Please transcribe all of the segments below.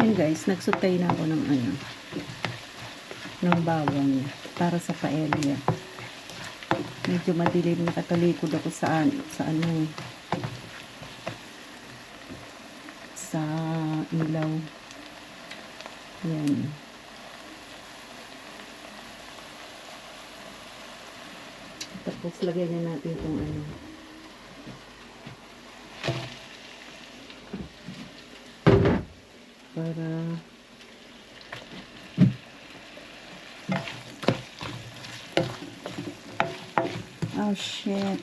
Yun guys, nagsutay na ako ng ano, ng bawang para sa paella. Medyo madilim, nakatalikod ako sa ano, sa ilaw. Yan. Tapos lagay na natin itong ano, para oh shit,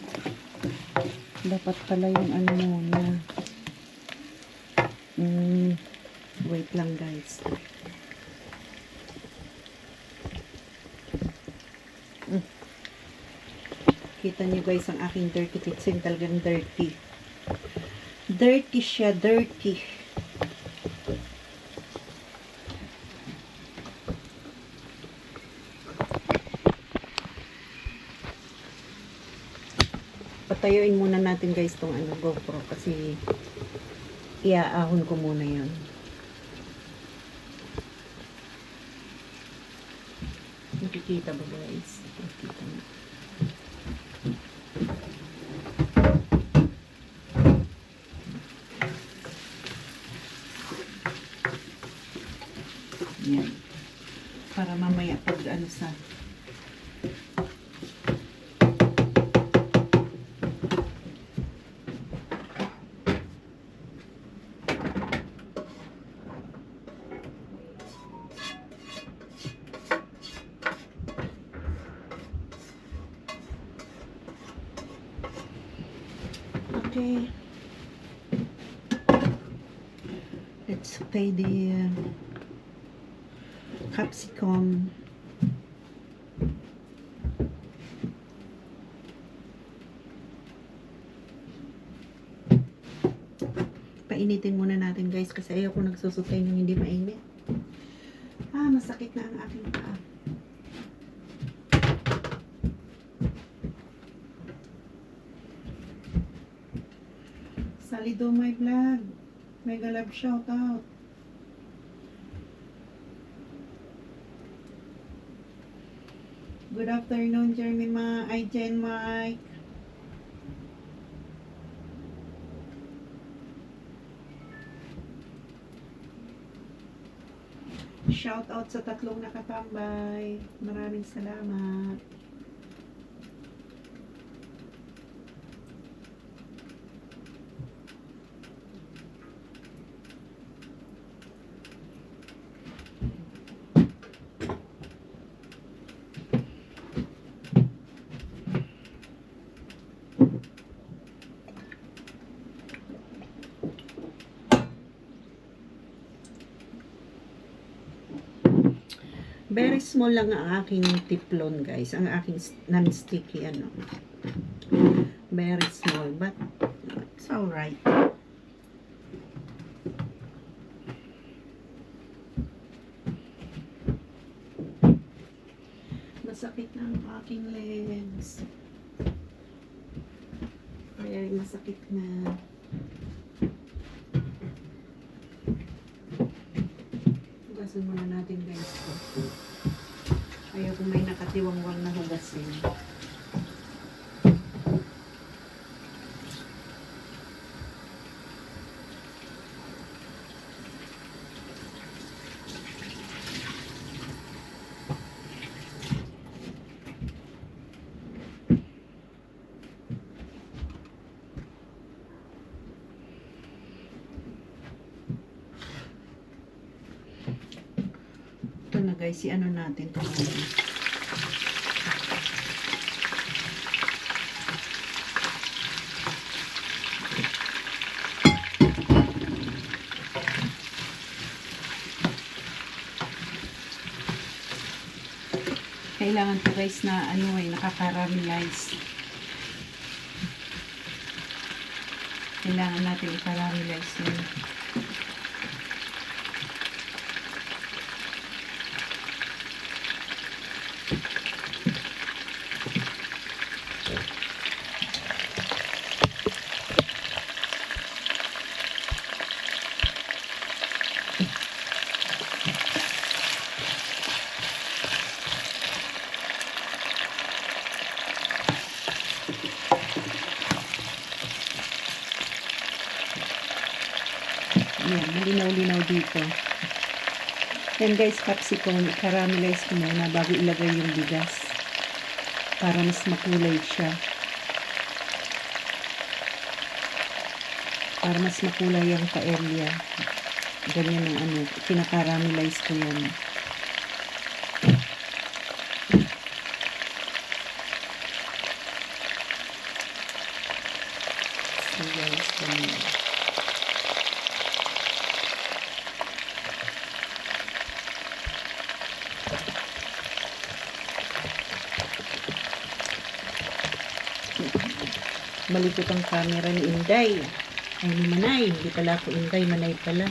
dapat pala yung ano muna. Wait lang guys. Kita niyo guys ang aking dirty kitchen, talagang dirty. Dirty siya, dirty. Patayuin muna natin guys tong ano, GoPro kasi iaahon ko muna yun. Nakikita ba guys? Nakikita na. Yan. Para mamaya pag ano sa okay. Let's pay the capsicum. Painitin muna natin guys kasi ayaw ko nagsusutay ng hindi mainit. Masakit na ang aking paa. Salido my vlog. Mega love shout out. Good afternoon, Jeremy Jen Mike. Shout out sa tatlong nakatambay. Maraming salamat. Very small lang ang aking tiplon guys. Ang aking non-sticky ano. Very small but it's alright. Masakit na ang aking legs. Very masakit na. Hugasan muna natin guys ko. Ayaw kung may nakatiwangwang na hugasin. Ito na guys, si ano natin ito. Kailangan to guys na ano ay nakakaramelize. Kailangan natin i-caramelize yun. Yan, malinaw-linaw dito. Yan guys, capsicum, caramelize ko muna bago ilagay yung bigas. Para mas makulay siya. Para mas makulay yung paella. Ganyan ang ano, pinakaramelize ko yan. So guys, ganyan. Malikot ang camera ni Inday. Ay, ni Manay. Hindi pala ako Inday. Manay pala.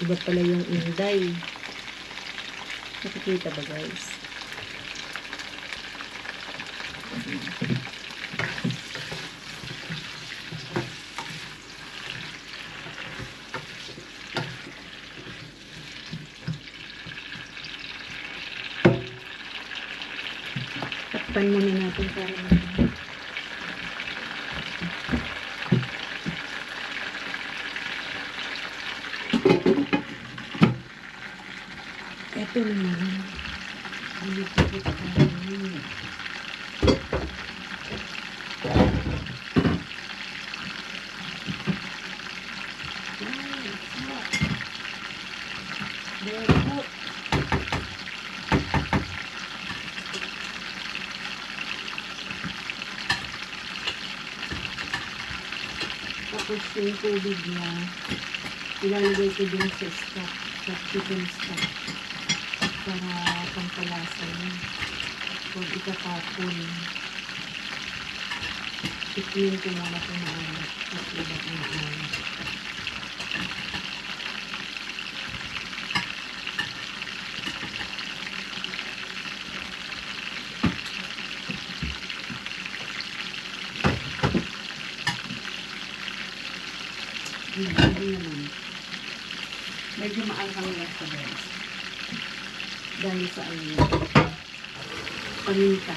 Iba pala yung Inday. Nakikita ba guys? Takpan muna natin para ito naman. Ulit-ulit tayo. Tapos yung tubig niya, ilalagay ko din sa stock, sa chicken stock, para pampalasa niya. Kung itatapon, i-clean ko muna ito na ano, tapos ibat na ano. Hindi naman. Medyo maanghang lang sa guys. Dahil sa ano, paminta.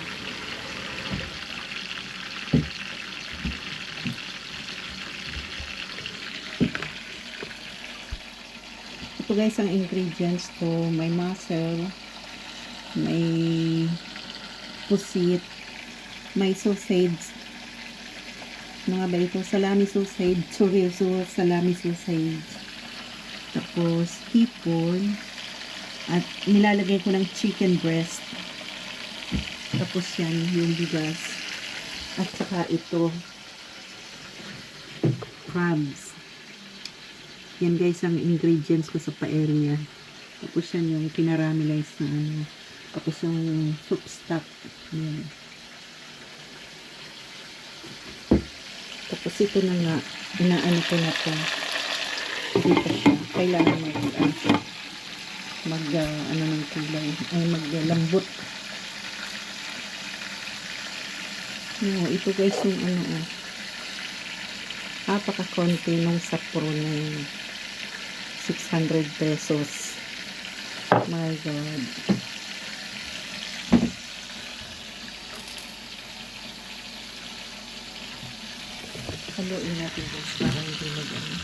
Ito guys ang ingredients to. May mussel, may pusit, may sausage, mga ba ito? Salami sausage, chorizo, salami sausage. Tapos, hipon. At nilalagay ko ng chicken breast. Tapos yan, yung bigas. At saka ito, crabs. Yan guys, ang ingredients ko sa paella. Tapos yan yung pinaramelize na ano. Tapos yung soup stock. Yan. Tapos ito na nga, inaano ko na to. Dito siya. Kailangan ano ng kulay. Ay, maglambot. No, ito guys yung ano napaka-konti nung sapro na 600 pesos. My God. Haluin natin guys para hindi mag-ano.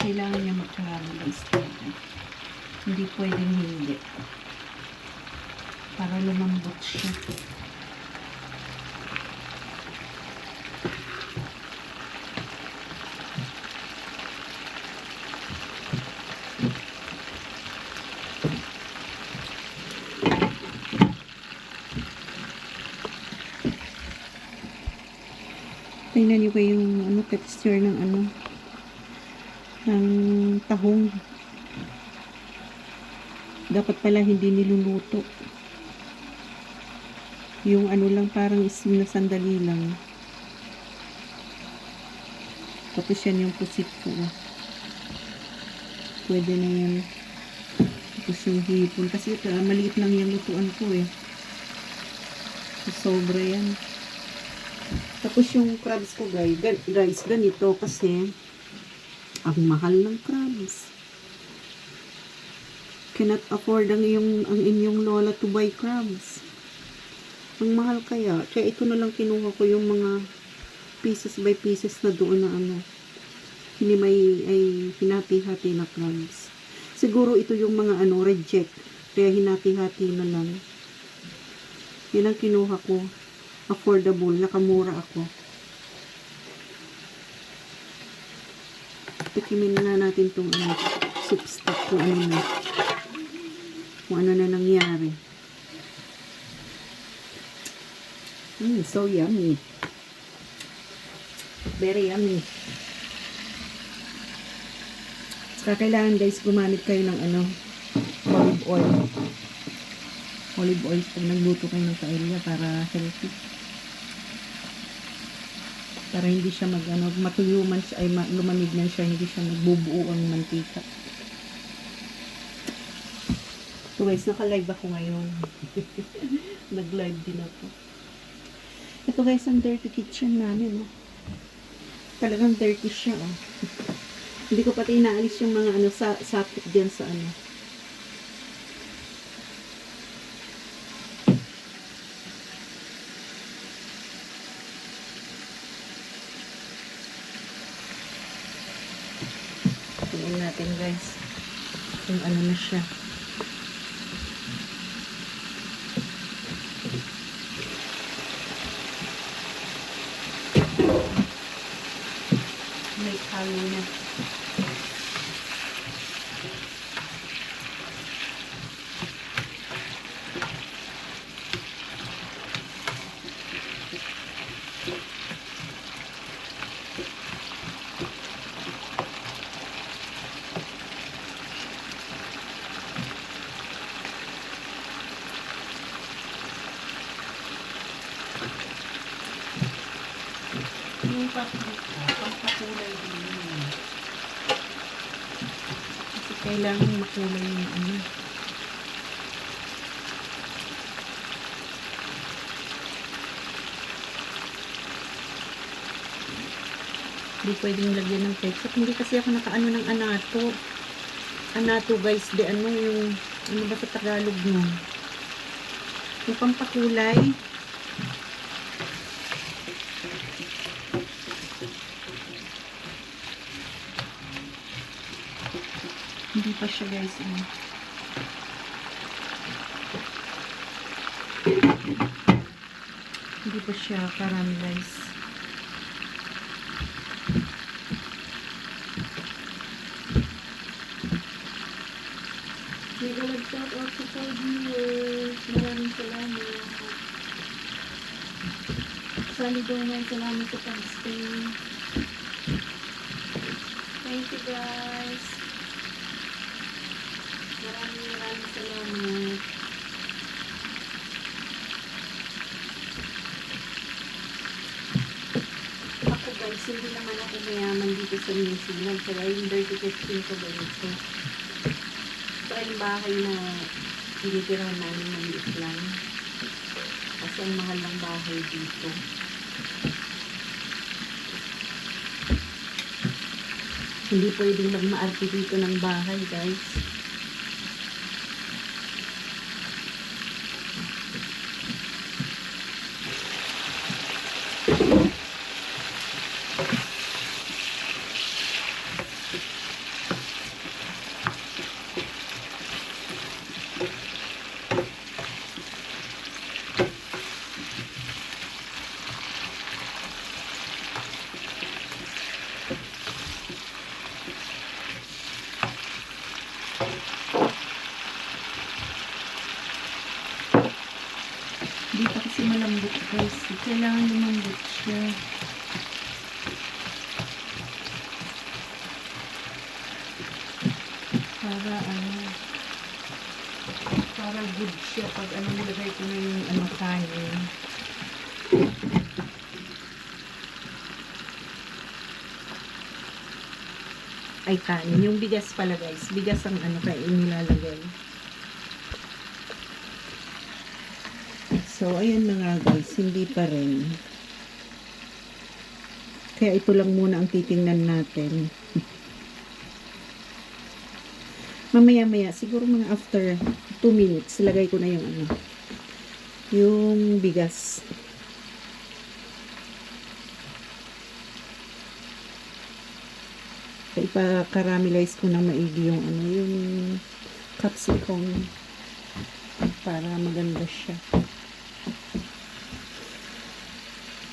Kailangan niya mag-caramelize talaga. Hindi pwedeng hindi. Para lumambot siya. Tingnan niyo ba yung ano, texture ng ano, ng tahong. Dapat pala hindi niluluto. Yung ano lang, parang sandali lang. Tapos yan yung pusit ko. Pwede na yan. Tapos yung hipon. Kasi ito, maliit lang yung lutuan ko eh. Sobra yan. Tapos yung crabs ko guys, ganito kasi ang mahal ng crabs. Cannot afford ang inyong lola to buy crabs. Ang mahal kaya. Kaya ito na lang kinuha ko yung mga pieces by pieces na doon na hinati-hati na crabs. Siguro ito yung mga reject. Kaya hinati-hati na lang. Yan ang kinuha ko. Affordable. Nakamura ako. Tikimin na natin itong soup stock kung ano na nangyari. So yummy. Very yummy. Saka kailangan guys gumamit kayo ng olive oil. Olive oil pag nagluto kayo ng paella para healthy. Para hindi siya matuyo man siya, lumamig man siya, hindi siya nagbubuo ang mantika. So guys, naka-live ako ngayon. Nag-live din ako. Ito guys, ang dirty kitchen namin. Talagang dirty siya. Hindi ko pati inaalis yung mga sapit diyan sa tingnan natin guys kung ano na siya. May halo na. Yung pampakulay din. Kasi kailangan makulay yung Hindi pwedeng lagyan ng ketchup. Hindi kasi ako nakaano ng anato. Anato guys, yung ba sa Tagalog nun? Yung pampakulay. Hindi pa siya guys. Hindi pa siya karami guys. Shout out sa 4 viewers. Maraming salamat. Sali daw na salamat sa pag-stay. Thank you guys. Maraming salamat. Ako guys, hindi naman ako mayaman dito sa New Zealand. Kaya yung dirty kitchen ko ba ito? Yung bahay na tinitirahan namin maliit lang. Kasi ang mahal ng bahay dito. Hindi pwedeng magmaarte dito ng bahay guys. Hindi pa kasi malambot guys. Kailangan lumambot siya. Para good siya pag nilagay ko na yung kanin. Ay kanin. Yung bigas pala guys. Bigas ang kaya nilalagay. So, ayan na nga guys, hindi pa rin. Kaya ito lang muna ang titingnan natin. Mamaya-maya, siguro mga after 2 minutes, lagay ko na yung yung bigas. Ipa-caramelize ko na maigi yung yung capsicum para maganda siya.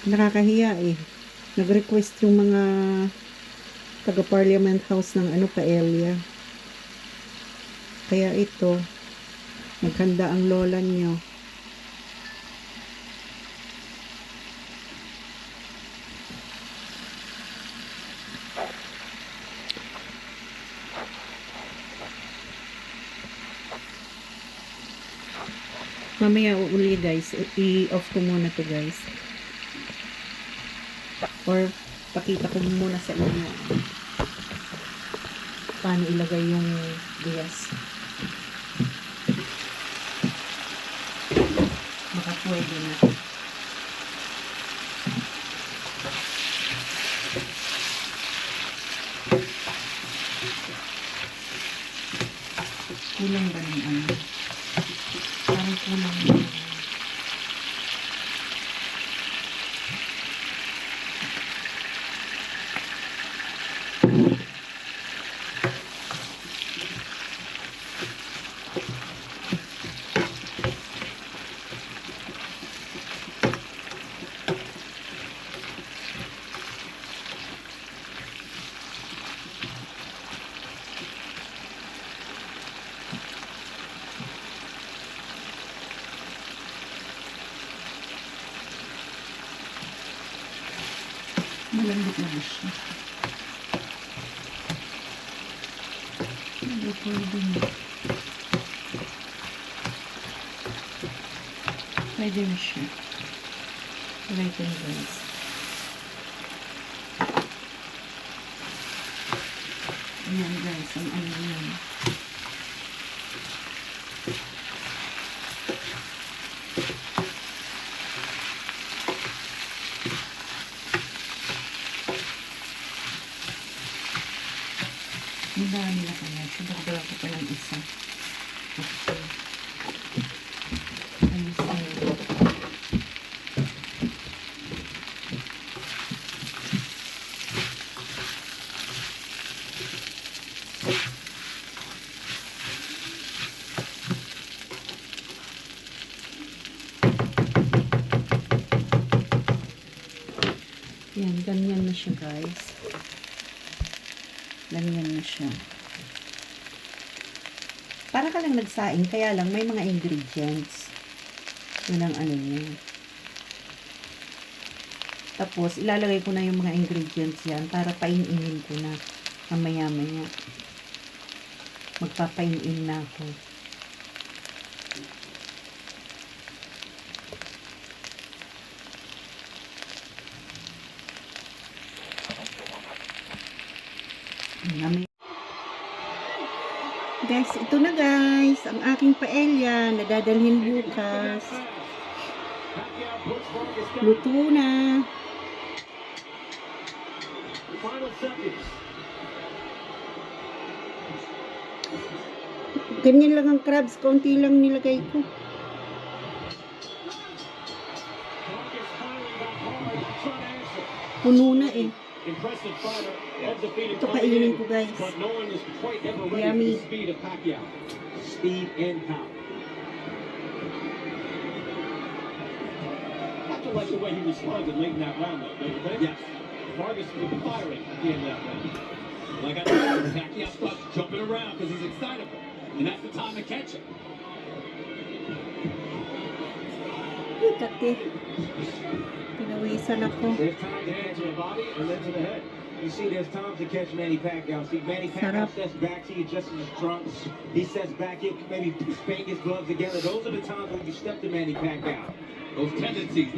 Nakakahiya eh. Nag-request yung mga taga-Parliament House ng paella. Kaya ito, naghanda ang lola nyo. Mamaya uli guys, i-off ko muna to guys. Or pakita ko muna sa inyo paano ilagay yung bigas. Baka pwede na. Kulang ba ng parang kulang na. Malambot na siya. Pwede na siya. Try ko na guys. Ayan guys, ang yan. Madami na kaya. Dagdagan ko pa ng isa. Okay. Ayos na yun. Yan, ganyan na siya guys. Ganyan na siya. Para ka lang nagsaing, kaya lang may mga ingredients. Yun ang niya. Tapos, ilalagay ko na yung mga ingredients yan para pain-inin ko na mamaya-maya. Magpapain-in na ako. Guys, ito na guys, ang aking paella na dadalhin bukas. Luto na. Ganyan lang ang crabs, kaunti lang nilagay ko. Puno na eh. Ito kainin ko guys. Yummy. Speed and power. I don't like the way he responded late in that round though, don't you think? Yes. Vargas was firing at the end of that round. Like I said, Pacquiao starts jumping around because he's excitable. And that's the time to catch him. Kati. Pinawisan ako. There's time to answer the body and then to the head. You see, there's times to catch Manny Pacquiao. See, Manny Pacquiao steps back, he adjusts his trunks. He steps back, he maybe bang his gloves together. Those are the times when you step to Manny Pacquiao. Those tendencies.